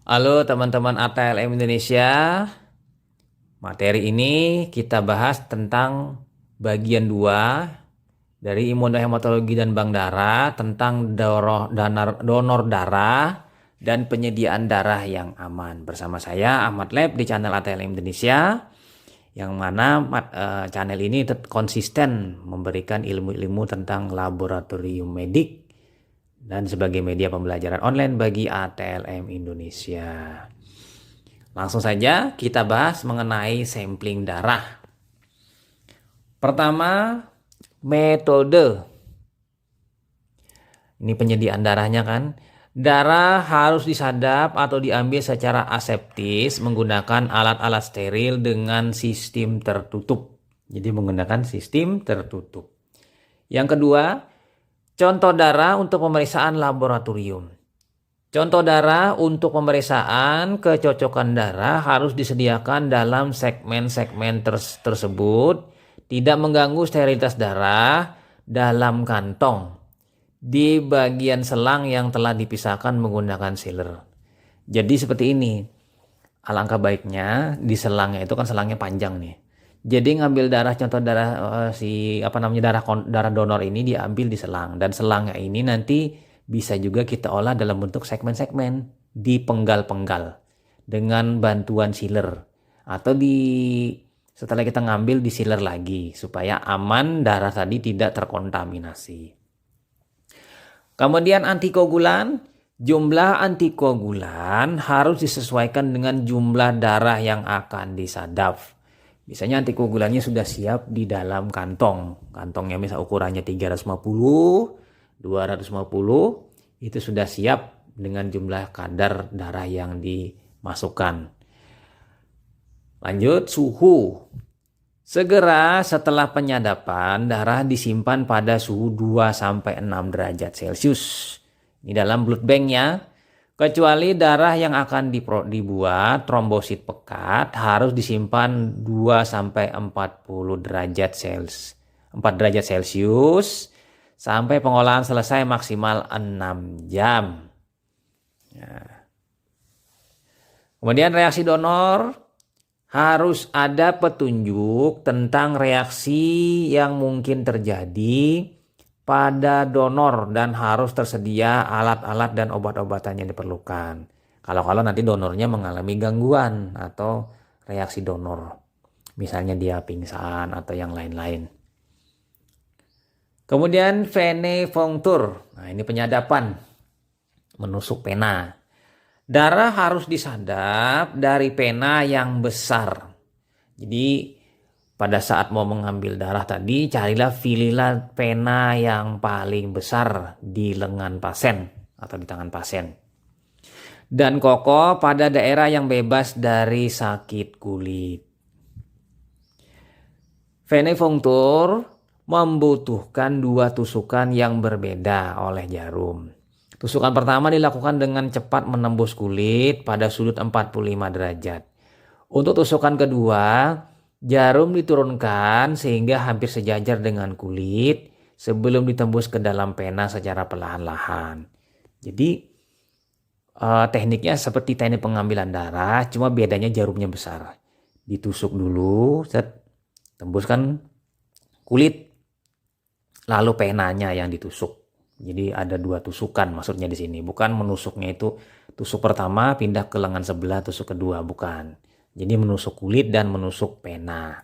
Halo teman-teman ATLM Indonesia. Materi ini kita bahas tentang bagian 2 dari imunohematologi dan bank darah tentang donor darah dan penyediaan darah yang aman. Bersama saya Ahmad Lab di channel ATLM Indonesia, yang mana channel ini konsisten memberikan ilmu-ilmu tentang laboratorium medik dan sebagai media pembelajaran online bagi ATLM Indonesia. Langsung saja kita bahas mengenai sampling darah. Pertama, metode. Ini penyediaan darahnya kan. Darah harus disadap atau diambil secara aseptis menggunakan alat-alat steril dengan sistem tertutup. Jadi menggunakan sistem tertutup. Yang kedua, contoh darah untuk pemeriksaan laboratorium. Contoh darah untuk pemeriksaan kecocokan darah harus disediakan dalam segmen-segmen tersebut, tidak mengganggu sterilitas darah dalam kantong di bagian selang yang telah dipisahkan menggunakan sealer. Jadi seperti ini. Alangkah baiknya di selangnya itu kan selangnya panjang nih. Jadi ngambil darah, contoh darah darah donor ini diambil di selang, dan selangnya ini nanti bisa juga kita olah dalam bentuk segmen-segmen, dipenggal-penggal dengan bantuan sealer, atau setelah kita ngambil di sealer lagi supaya aman, darah tadi tidak terkontaminasi. Kemudian antikoagulan, jumlah antikoagulan harus disesuaikan dengan jumlah darah yang akan disadap. Biasanya antikoagulannya sudah siap di dalam kantong. Kantongnya misal ukurannya 350, 250, itu sudah siap dengan jumlah kadar darah yang dimasukkan. Lanjut, suhu. Segera setelah penyadapan, darah disimpan pada suhu 2-6 derajat Celcius. Ini dalam blood banknya. Kecuali darah yang akan dibuat trombosit pekat harus disimpan 2-40 derajat Celcius. 4 derajat Celcius sampai pengolahan selesai maksimal 6 jam. Ya. Kemudian reaksi donor, harus ada petunjuk tentang reaksi yang mungkin terjadi pada donor dan harus tersedia alat-alat dan obat-obatan yang diperlukan. Kalau nanti donornya mengalami gangguan atau reaksi donor, misalnya dia pingsan atau yang lain-lain. Kemudian venefongtur. Nah, ini penyadapan, menusuk pena. Darah harus disadap dari pena yang besar. Jadi pada saat mau mengambil darah tadi, pilihlah pena yang paling besar di lengan pasien atau di tangan pasien. Dan kokoh pada daerah yang bebas dari sakit kulit. Venefongtur membutuhkan 2 tusukan yang berbeda oleh jarum. Tusukan pertama dilakukan dengan cepat menembus kulit pada sudut 45 derajat. Untuk tusukan kedua, jarum diturunkan sehingga hampir sejajar dengan kulit sebelum ditembus ke dalam pena secara perlahan-lahan. Jadi tekniknya seperti teknik pengambilan darah, cuma bedanya jarumnya besar. Ditusuk dulu, tembuskan kulit, lalu penanya yang ditusuk. Jadi ada 2 tusukan maksudnya di sini. Bukan menusuknya itu tusuk pertama pindah ke lengan sebelah, tusuk kedua, bukan. Jadi menusuk kulit dan menusuk pena.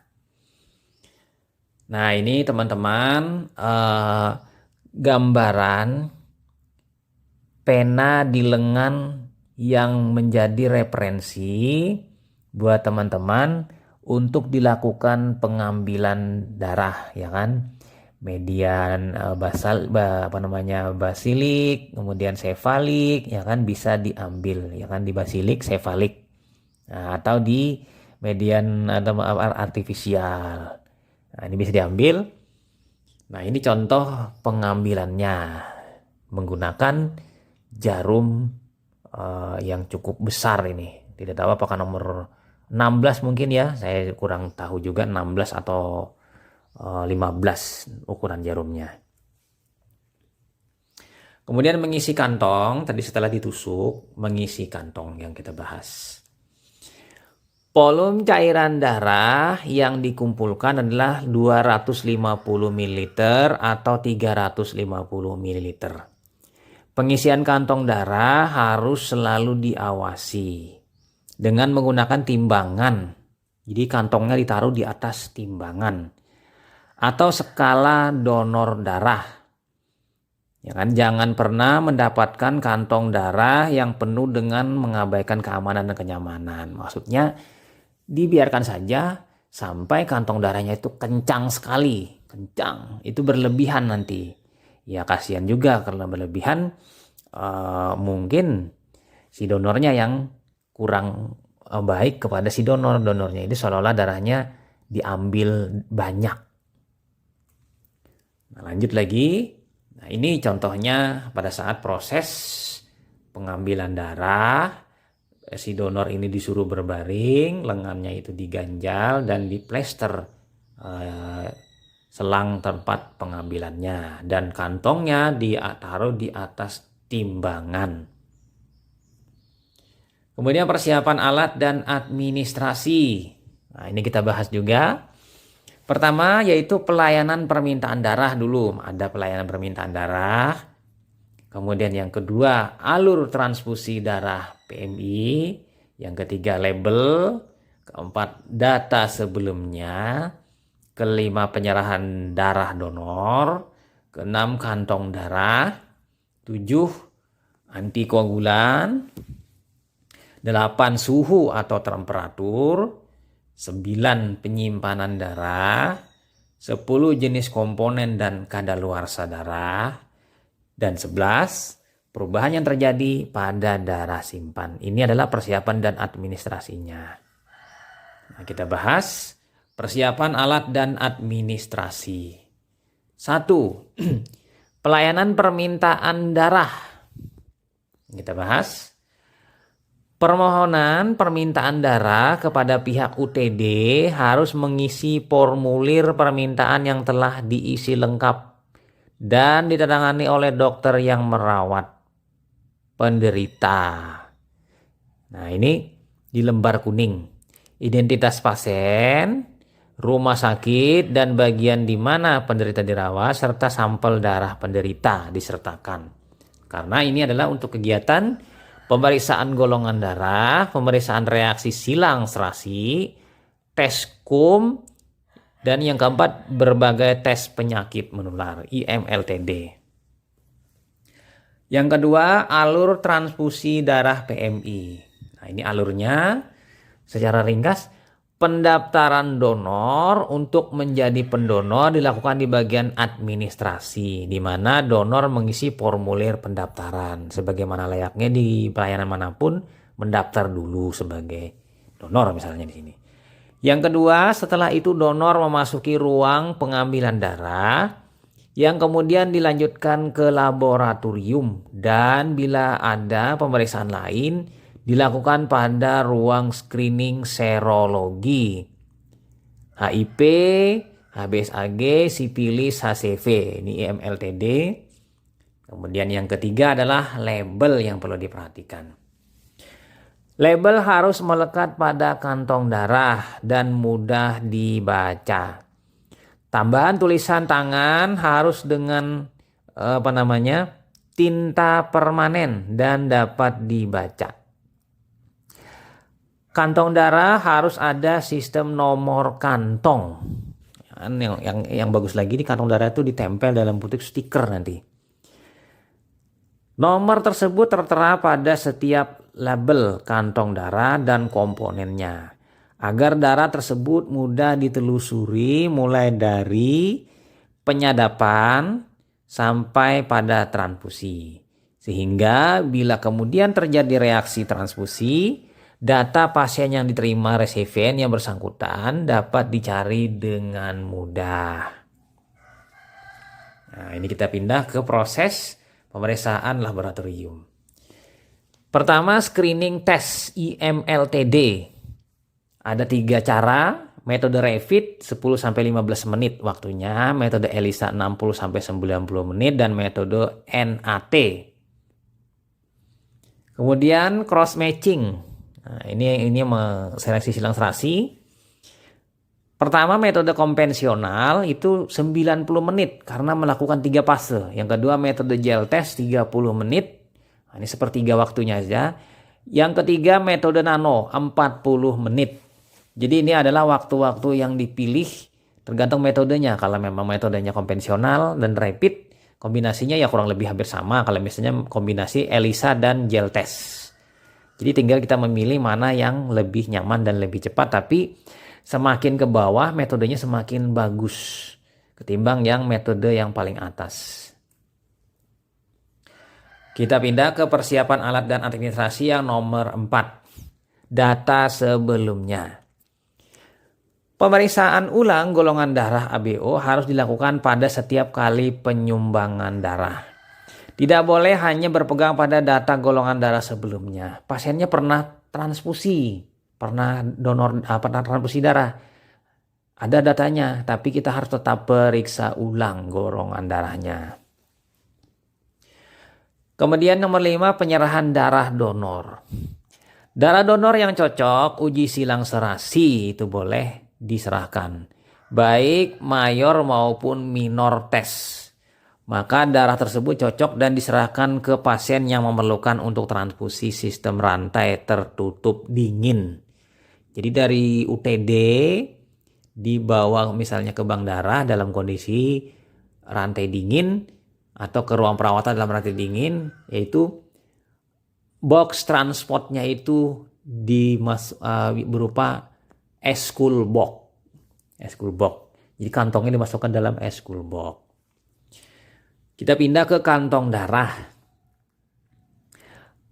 Nah, ini teman-teman gambaran pena di lengan yang menjadi referensi buat teman-teman untuk dilakukan pengambilan darah, ya kan? Median basilik, kemudian sefalik, ya kan, bisa diambil, ya kan, di basilik, sefalik. Nah, atau di median atau artifisial. Nah, ini bisa diambil. Nah, ini contoh pengambilannya menggunakan jarum yang cukup besar ini. Tidak tahu apakah nomor 16 mungkin ya, saya kurang tahu juga 16 atau 15 ukuran jarumnya. Kemudian mengisi kantong, tadi setelah ditusuk, mengisi kantong yang kita bahas. Volume cairan darah yang dikumpulkan adalah 250 ml atau 350 ml. Pengisian kantong darah harus selalu diawasi dengan menggunakan timbangan. Jadi kantongnya ditaruh di atas timbangan atau skala donor darah. Ya kan? Jangan pernah mendapatkan kantong darah yang penuh dengan mengabaikan keamanan dan kenyamanan. Maksudnya dibiarkan saja sampai kantong darahnya itu kencang sekali. Kencang, itu berlebihan nanti. Ya kasihan juga karena berlebihan mungkin si donornya yang kurang baik kepada si donornya. Itu seolah-olah darahnya diambil banyak. Nah, lanjut lagi. Nah, ini contohnya pada saat proses pengambilan darah, si donor ini disuruh berbaring, lengannya itu diganjal dan diplester selang tempat pengambilannya, dan kantongnya ditaruh di atas timbangan. Kemudian persiapan alat dan administrasi. Nah, ini kita bahas juga. Pertama yaitu pelayanan permintaan darah dulu. Ada pelayanan permintaan darah. Kemudian yang kedua alur transfusi darah PMI. Yang ketiga label. Keempat data sebelumnya. Kelima penyerahan darah donor. Keenam kantong darah. 7 antikoagulan. 8 suhu atau temperatur. 9 penyimpanan darah, 10 jenis komponen dan kadaluarsa darah, dan 11 perubahan yang terjadi pada darah simpan. Ini adalah persiapan dan administrasinya. Nah, kita bahas persiapan alat dan administrasi. 1. Pelayanan permintaan darah. Kita bahas. Permohonan permintaan darah kepada pihak UTD harus mengisi formulir permintaan yang telah diisi lengkap dan ditandatangani oleh dokter yang merawat penderita. Nah, ini di lembar kuning. Identitas pasien, rumah sakit, dan bagian di mana penderita dirawat, serta sampel darah penderita disertakan. Karena ini adalah untuk kegiatan pemeriksaan golongan darah, pemeriksaan reaksi silang serasi, tes KUM, dan yang keempat berbagai tes penyakit menular IMLTD. Yang kedua, alur transfusi darah PMI. Nah, ini alurnya secara ringkas. Pendaftaran donor untuk menjadi pendonor dilakukan di bagian administrasi, di mana donor mengisi formulir pendaftaran. Sebagaimana layaknya di pelayanan manapun, mendaftar dulu sebagai donor misalnya di sini. Yang kedua, setelah itu donor memasuki ruang pengambilan darah, yang kemudian dilanjutkan ke laboratorium, dan bila ada pemeriksaan lain, dilakukan pada ruang screening serologi, HIV, HBsAg, sipilis, HCV, ini IMLTD. Kemudian yang ketiga adalah label yang perlu diperhatikan. Label harus melekat pada kantong darah dan mudah dibaca. Tambahan tulisan tangan harus dengan tinta permanen dan dapat dibaca. Kantong darah harus ada sistem nomor kantong. Yang bagus lagi di kantong darah itu ditempel dalam bentuk stiker nanti. Nomor tersebut tertera pada setiap label kantong darah dan komponennya, agar darah tersebut mudah ditelusuri mulai dari penyadapan sampai pada transfusi. Sehingga bila kemudian terjadi reaksi transfusi, data pasien yang diterima resipien yang bersangkutan dapat dicari dengan mudah. Nah, ini kita pindah ke proses pemeriksaan laboratorium. Pertama, screening tes IMLTD. Ada 3 cara Metode rapid 10-15 menit waktunya, metode ELISA 60-90 menit, dan metode NAT. Kemudian cross matching. Nah, ini seleksi silang serasi. Pertama, metode konvensional itu 90 menit karena melakukan 3 fase. Yang kedua, metode gel test 30 menit. Nah, ini sepertiga waktunya saja. Yang ketiga, metode nano 40 menit. Jadi ini adalah waktu-waktu yang dipilih tergantung metodenya. Kalau memang metodenya konvensional dan rapid, kombinasinya ya kurang lebih hampir sama. Kalau misalnya kombinasi ELISA dan gel test. Jadi tinggal kita memilih mana yang lebih nyaman dan lebih cepat. Tapi semakin ke bawah metodenya semakin bagus ketimbang yang metode yang paling atas. Kita pindah ke persiapan alat dan administrasi yang nomor 4. Data sebelumnya. Pemeriksaan ulang golongan darah ABO harus dilakukan pada setiap kali penyumbangan darah. Tidak boleh hanya berpegang pada data golongan darah sebelumnya. Pasiennya pernah transfusi, pernah transfusi darah. Ada datanya, tapi kita harus tetap periksa ulang golongan darahnya. Kemudian nomor 5, penyerahan darah donor. Darah donor yang cocok uji silang serasi itu boleh diserahkan, baik mayor maupun minor tes. Maka darah tersebut cocok dan diserahkan ke pasien yang memerlukan untuk transfusi sistem rantai tertutup dingin. Jadi dari UTD dibawa misalnya ke bank darah dalam kondisi rantai dingin atau ke ruang perawatan dalam rantai dingin, yaitu box transportnya itu berupa S-Cool box. Jadi kantongnya dimasukkan dalam S-Cool box. Kita pindah ke kantong darah.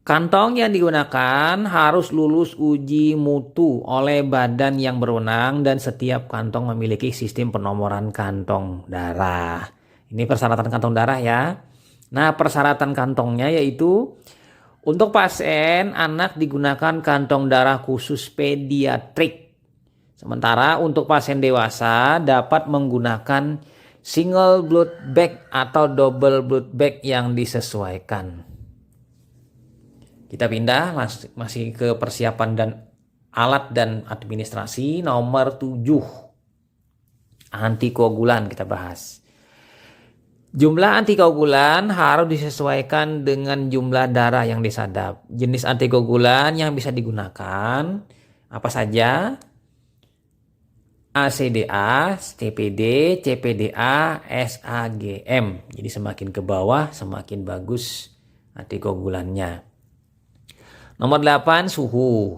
Kantong yang digunakan harus lulus uji mutu oleh badan yang berwenang dan setiap kantong memiliki sistem penomoran kantong darah. Ini persyaratan kantong darah ya. Nah, persyaratan kantongnya yaitu untuk pasien anak digunakan kantong darah khusus pediatrik. Sementara untuk pasien dewasa dapat menggunakan single blood bag atau double blood bag yang disesuaikan. Kita pindah masih ke persiapan dan alat dan administrasi nomor 7. Antikoagulan kita bahas. Jumlah antikoagulan harus disesuaikan dengan jumlah darah yang disadap. Jenis antikoagulan yang bisa digunakan apa saja? ACDA, CPD, CPDA, SAGM. Jadi semakin ke bawah semakin bagus antikoagulannya. Nomor 8, suhu.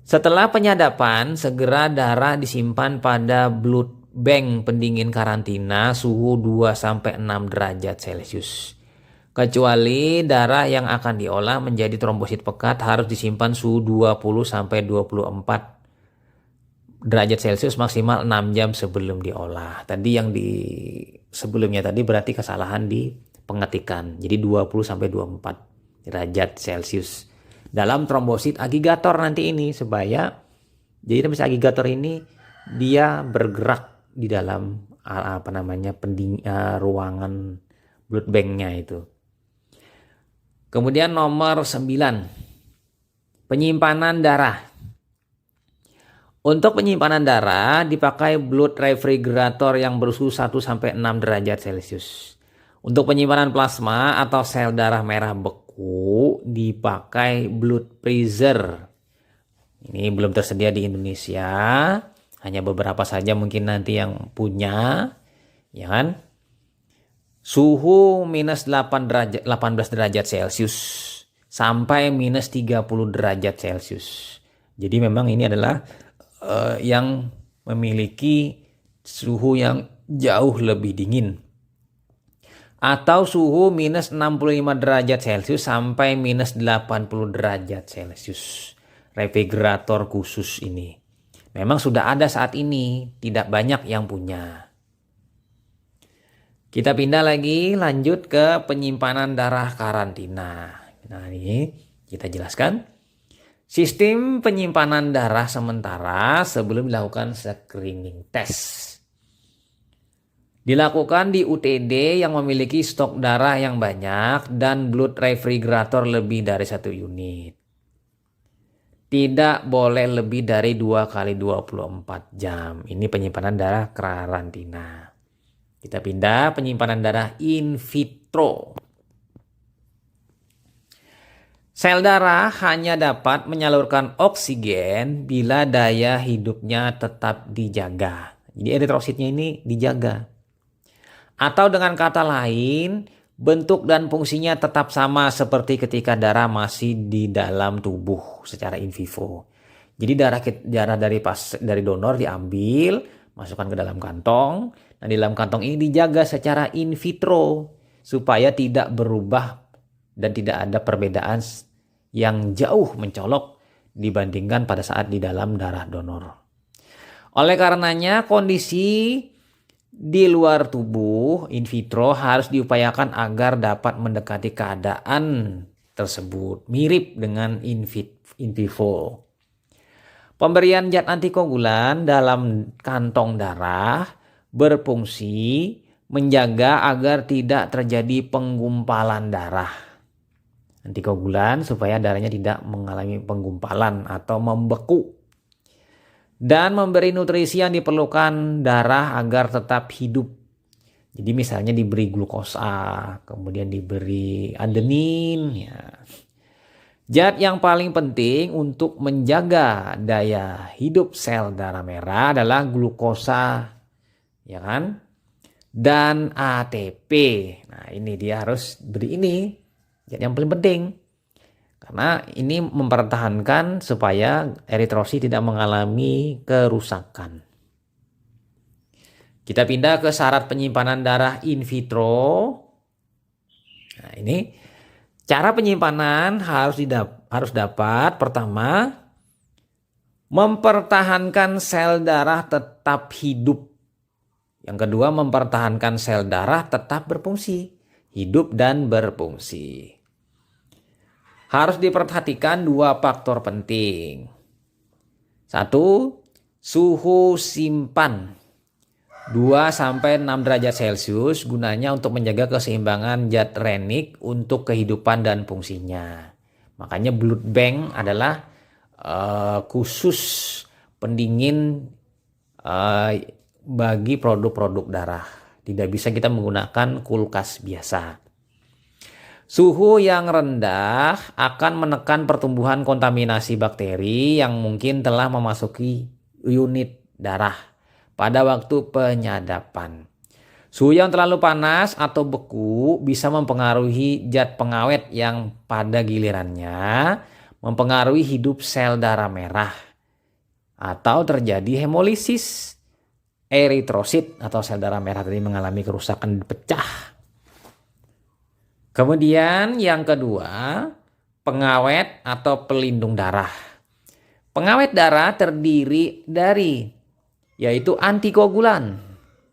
Setelah penyadapan, segera darah disimpan pada blood bank pendingin karantina suhu 2-6 derajat Celcius. Kecuali darah yang akan diolah menjadi trombosit pekat harus disimpan suhu 20-24 derajat Celcius maksimal 6 jam sebelum diolah. Tadi yang sebelumnya tadi berarti kesalahan di pengetikan. Jadi 20-24 derajat Celcius. Dalam trombosit aggregator nanti ini supaya jadi trombosit aggregator ini dia bergerak di dalam ruangan blood banknya itu. Kemudian nomor 9, penyimpanan darah. Untuk penyimpanan darah dipakai blood refrigerator yang bersuhu 1-6 derajat Celcius. Untuk penyimpanan plasma atau sel darah merah beku dipakai blood freezer. Ini belum tersedia di Indonesia. Hanya beberapa saja mungkin nanti yang punya, ya kan? Suhu minus 18 derajat Celcius sampai minus 30 derajat Celcius. Jadi memang ini adalah yang memiliki suhu yang jauh lebih dingin. Atau suhu minus 65 derajat Celcius sampai minus 80 derajat Celcius. Refrigerator khusus ini memang sudah ada saat ini, tidak banyak yang punya. Kita pindah lagi, lanjut ke penyimpanan darah karantina. Nah ini kita jelaskan. Sistem penyimpanan darah sementara sebelum dilakukan screening test. Dilakukan di UTD yang memiliki stok darah yang banyak dan blood refrigerator lebih dari 1 unit. Tidak boleh lebih dari 2 kali 24 jam. Ini penyimpanan darah karantina. Kita pindah penyimpanan darah in vitro. Sel darah hanya dapat menyalurkan oksigen bila daya hidupnya tetap dijaga. Jadi eritrositnya ini dijaga. Atau dengan kata lain, bentuk dan fungsinya tetap sama seperti ketika darah masih di dalam tubuh secara in vivo. Jadi darah dari donor diambil, masukkan ke dalam kantong. Nah, di dalam kantong ini dijaga secara in vitro supaya tidak berubah dan tidak ada perbedaan yang jauh mencolok dibandingkan pada saat di dalam darah donor. Oleh karenanya kondisi di luar tubuh in vitro harus diupayakan agar dapat mendekati keadaan tersebut, mirip dengan in vivo. Pemberian zat antikoagulan dalam kantong darah berfungsi menjaga agar tidak terjadi penggumpalan darah. Antikoagulan supaya darahnya tidak mengalami penggumpalan atau membeku. Dan memberi nutrisi yang diperlukan darah agar tetap hidup. Jadi misalnya diberi glukosa, kemudian diberi adenin. Ya. Zat yang paling penting untuk menjaga daya hidup sel darah merah adalah glukosa, ya kan? Dan ATP. Nah ini dia harus beri ini, zat yang paling penting. Karena ini mempertahankan supaya eritrosit tidak mengalami kerusakan. Kita pindah ke syarat penyimpanan darah in vitro. Nah, ini cara penyimpanan harus dapat pertama mempertahankan sel darah tetap hidup. Yang kedua mempertahankan sel darah tetap berfungsi, hidup dan berfungsi. Harus diperhatikan 2 faktor penting. 1, suhu simpan 2-6 derajat Celcius gunanya untuk menjaga keseimbangan zat renik untuk kehidupan dan fungsinya. Makanya blood bank adalah khusus pendingin bagi produk-produk darah. Tidak bisa kita menggunakan kulkas biasa. Suhu yang rendah akan menekan pertumbuhan kontaminasi bakteri yang mungkin telah memasuki unit darah pada waktu penyadapan. Suhu yang terlalu panas atau beku bisa mempengaruhi zat pengawet yang pada gilirannya mempengaruhi hidup sel darah merah atau terjadi hemolisis. Eritrosit atau sel darah merah tadi mengalami kerusakan pecah. Kemudian yang kedua, pengawet atau pelindung darah. Pengawet darah terdiri dari yaitu antikoagulan.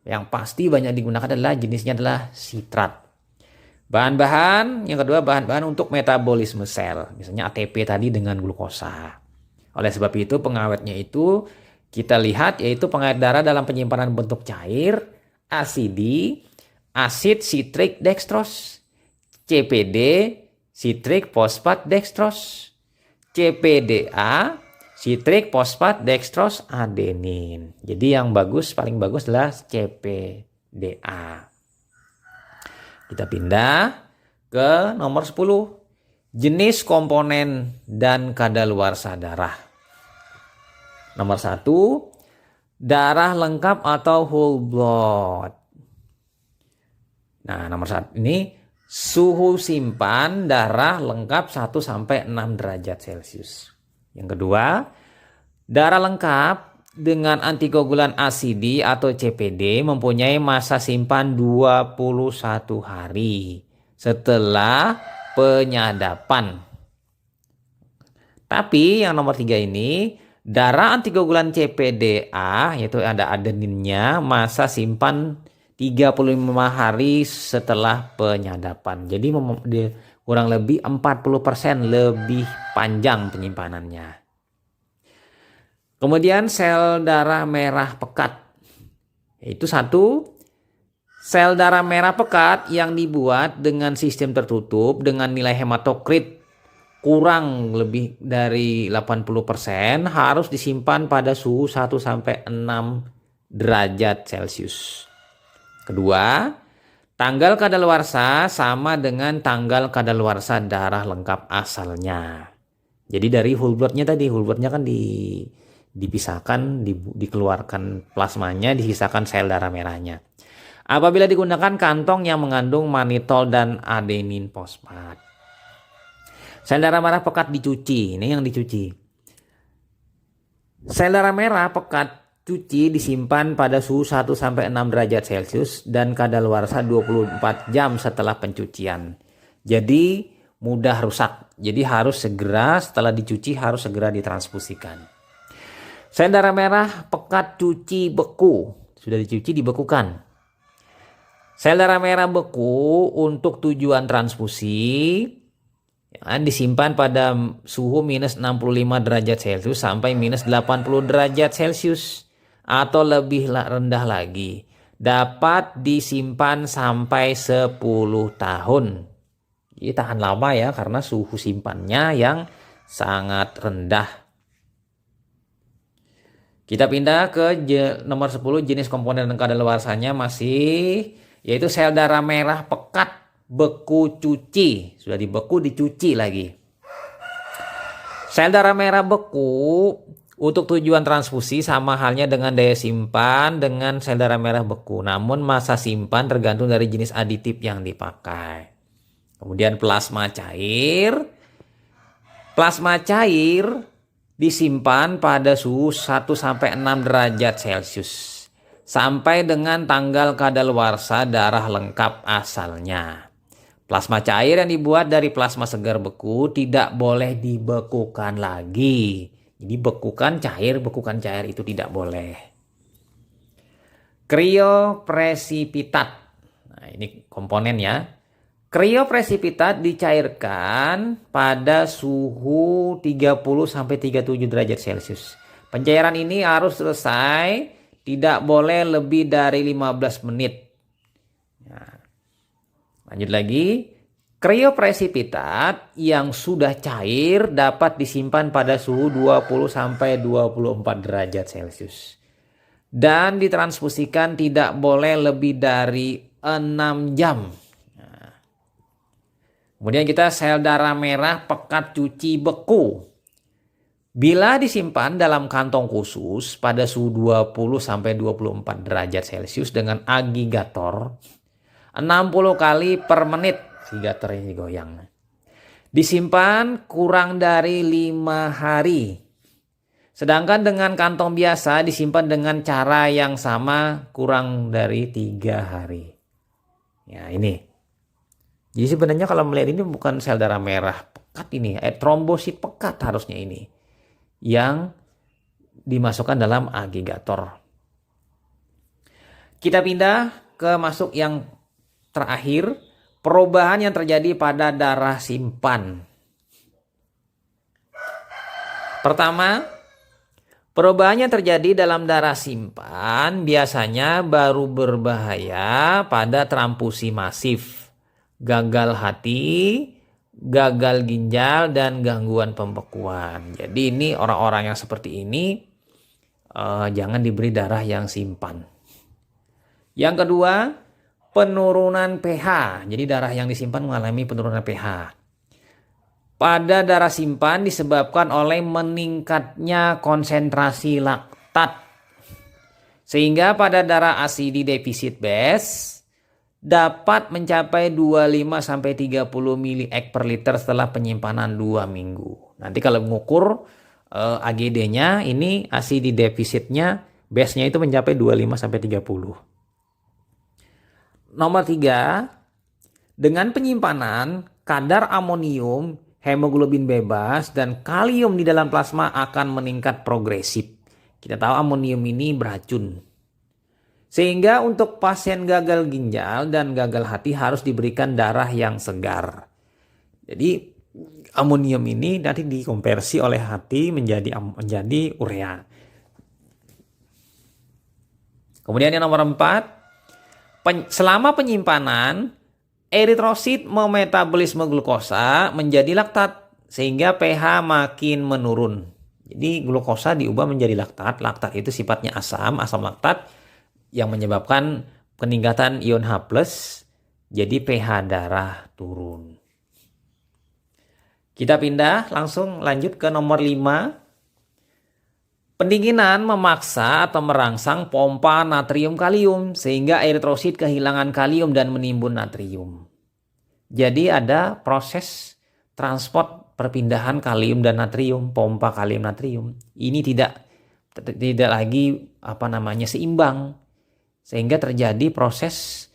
Yang pasti banyak digunakan adalah jenisnya adalah sitrat. Bahan-bahan yang kedua bahan-bahan untuk metabolisme sel, misalnya ATP tadi dengan glukosa. Oleh sebab itu pengawetnya itu kita lihat yaitu pengawet darah dalam penyimpanan bentuk cair, asidi, asid citric dextrose, CPD, citric fosfat dextrose, CPDA, citric fosfat dextrose adenin. Jadi yang paling bagus adalah CPDA. Kita pindah ke nomor 10. Jenis komponen dan kadaluarsa darah. Nomor 1, darah lengkap atau whole blood. Nah, nomor 1 ini suhu simpan darah lengkap 1-6 derajat Celcius. Yang kedua, darah lengkap dengan antikoagulan asidi atau CPD mempunyai masa simpan 21 hari setelah penyadapan. Tapi yang nomor 3 ini, darah antikoagulan CPDA yaitu ada adeninnya masa simpan 35 hari setelah penyadapan. Jadi kurang lebih 40% lebih panjang penyimpanannya. Kemudian sel darah merah pekat, yaitu satu sel darah merah pekat yang dibuat dengan sistem tertutup dengan nilai hematokrit kurang lebih dari 80% harus disimpan pada suhu 1-6 derajat Celcius. Kedua, tanggal kadaluarsa sama dengan tanggal kadaluarsa darah lengkap asalnya. Jadi dari whole blood-nya tadi, whole blood-nya kan dipisahkan, dikeluarkan plasmanya, disisakan sel darah merahnya. Apabila digunakan kantong yang mengandung mannitol dan adenin fosfat. Sel darah merah pekat dicuci, ini yang dicuci. Sel darah merah pekat cuci disimpan pada suhu 1-6 derajat Celcius dan kadaluarsa 24 jam setelah pencucian. Jadi mudah rusak. Jadi harus segera setelah dicuci harus segera ditransfusikan. Sel darah merah pekat cuci beku, sudah dicuci dibekukan. Sel darah merah beku untuk tujuan transfusi disimpan pada suhu minus 65 derajat Celcius sampai minus 80 derajat Celcius atau lebih rendah lagi. Dapat disimpan sampai 10 tahun. Jadi tahan lama ya karena suhu simpannya yang sangat rendah. Kita pindah ke nomor 10, jenis komponen kadaluarsanya masih yaitu sel darah merah pekat beku cuci. Sudah dibeku dicuci lagi. Sel darah merah beku untuk tujuan transfusi sama halnya dengan daya simpan dengan sel darah merah beku. Namun masa simpan tergantung dari jenis aditif yang dipakai. Kemudian plasma cair. Plasma cair disimpan pada suhu 1-6 derajat Celcius sampai dengan tanggal kadaluarsa darah lengkap asalnya. Plasma cair yang dibuat dari plasma segar beku tidak boleh dibekukan lagi. Jadi bekukan cair itu tidak boleh. Kriopresipitat. Nah, ini komponennya. Kriopresipitat dicairkan pada suhu 30-37 derajat Celcius. Pencairan ini harus selesai, tidak boleh lebih dari 15 menit. Nah, lanjut lagi. Kriopresipitat yang sudah cair dapat disimpan pada suhu 20-24 derajat Celcius. Dan ditransfusikan tidak boleh lebih dari 6 jam. Nah, kemudian kita sel darah merah pekat cuci beku. Bila disimpan dalam kantong khusus pada suhu 20-24 derajat Celcius dengan agigator 60 kali per menit, agigator ini goyang. Disimpan kurang dari 5 hari. Sedangkan dengan kantong biasa disimpan dengan cara yang sama kurang dari 3 hari. Ya ini. Jadi sebenarnya kalau melihat ini bukan sel darah merah pekat ini, trombosit pekat harusnya ini. Yang dimasukkan dalam agigator. Kita pindah ke masuk yang terakhir, perubahan yang terjadi pada darah simpan. Pertama, perubahan yang terjadi dalam darah simpan biasanya baru berbahaya pada transfusi masif, gagal hati, gagal ginjal, dan gangguan pembekuan. Jadi ini orang-orang yang seperti ini jangan diberi darah yang simpan. Yang kedua, penurunan pH. Jadi darah yang disimpan mengalami penurunan pH. Pada darah simpan disebabkan oleh meningkatnya konsentrasi laktat. Sehingga pada darah asidi defisit base dapat mencapai 25-30 mili/ek per liter setelah penyimpanan 2 minggu. Nanti kalau mengukur AGD-nya ini asidi defisitnya base-nya itu mencapai 25-30. Nomor 3, dengan penyimpanan kadar amonium, hemoglobin bebas, dan kalium di dalam plasma akan meningkat progresif. Kita tahu amonium ini beracun. Sehingga untuk pasien gagal ginjal dan gagal hati harus diberikan darah yang segar. Jadi amonium ini nanti dikonversi oleh hati menjadi urea. Kemudian yang nomor 4, selama penyimpanan eritrosit memetabolisme glukosa menjadi laktat sehingga pH makin menurun. Jadi glukosa diubah menjadi laktat. Laktat itu sifatnya asam laktat yang menyebabkan peningkatan ion H+, jadi pH darah turun. Kita pindah langsung lanjut ke nomor 5. Pendinginan memaksa atau merangsang pompa natrium kalium sehingga eritrosit kehilangan kalium dan menimbun natrium. Jadi ada proses transport perpindahan kalium dan natrium, pompa kalium natrium. Ini tidak lagi seimbang sehingga terjadi proses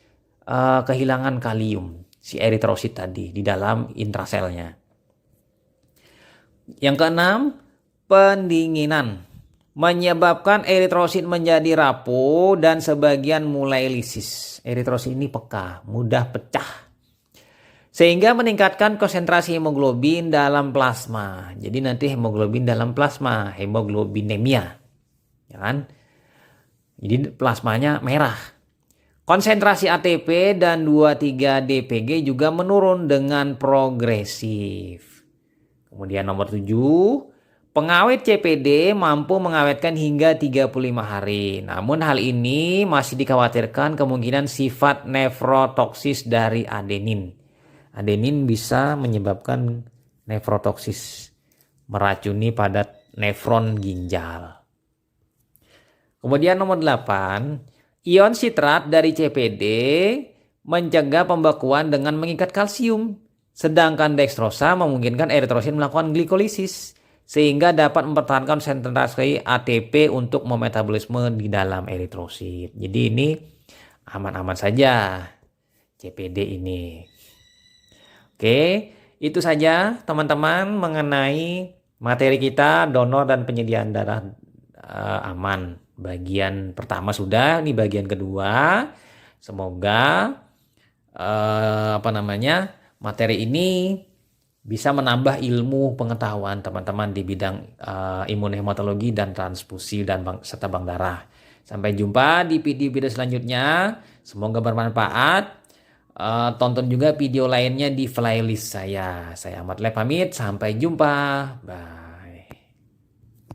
kehilangan kalium si eritrosit tadi di dalam intraselnya. Yang keenam, pendinginan menyebabkan eritrosit menjadi rapuh dan sebagian mulai lisis. Eritrosit ini peka, mudah pecah. Sehingga meningkatkan konsentrasi hemoglobin dalam plasma. Jadi nanti hemoglobin dalam plasma, hemoglobinemia. Ya kan? Jadi plasmanya merah. Konsentrasi ATP dan 2,3-DPG juga menurun dengan progresif. Kemudian nomor 7, pengawet CPD mampu mengawetkan hingga 35 hari. Namun hal ini masih dikhawatirkan kemungkinan sifat nefrotoksis dari adenin. Adenin bisa menyebabkan nefrotoksis, meracuni pada nefron ginjal. Kemudian nomor 8, ion sitrat dari CPD mencegah pembekuan dengan mengikat kalsium. Sedangkan dekstrosa memungkinkan eritrosit melakukan glikolisis sehingga dapat mempertahankan konsentrasi ATP untuk memetabolisme di dalam eritrosit. Jadi ini aman-aman saja CPD ini. Oke, itu saja teman-teman mengenai materi kita donor dan penyediaan darah aman. Bagian pertama sudah, ini bagian kedua. Semoga materi ini bisa menambah ilmu pengetahuan teman-teman di bidang imunohematologi dan transfusi dan serta bank darah. Sampai jumpa di video-video selanjutnya. Semoga bermanfaat. Tonton juga video lainnya di playlist saya. Saya Ahmad Lep pamit. Sampai jumpa. Bye.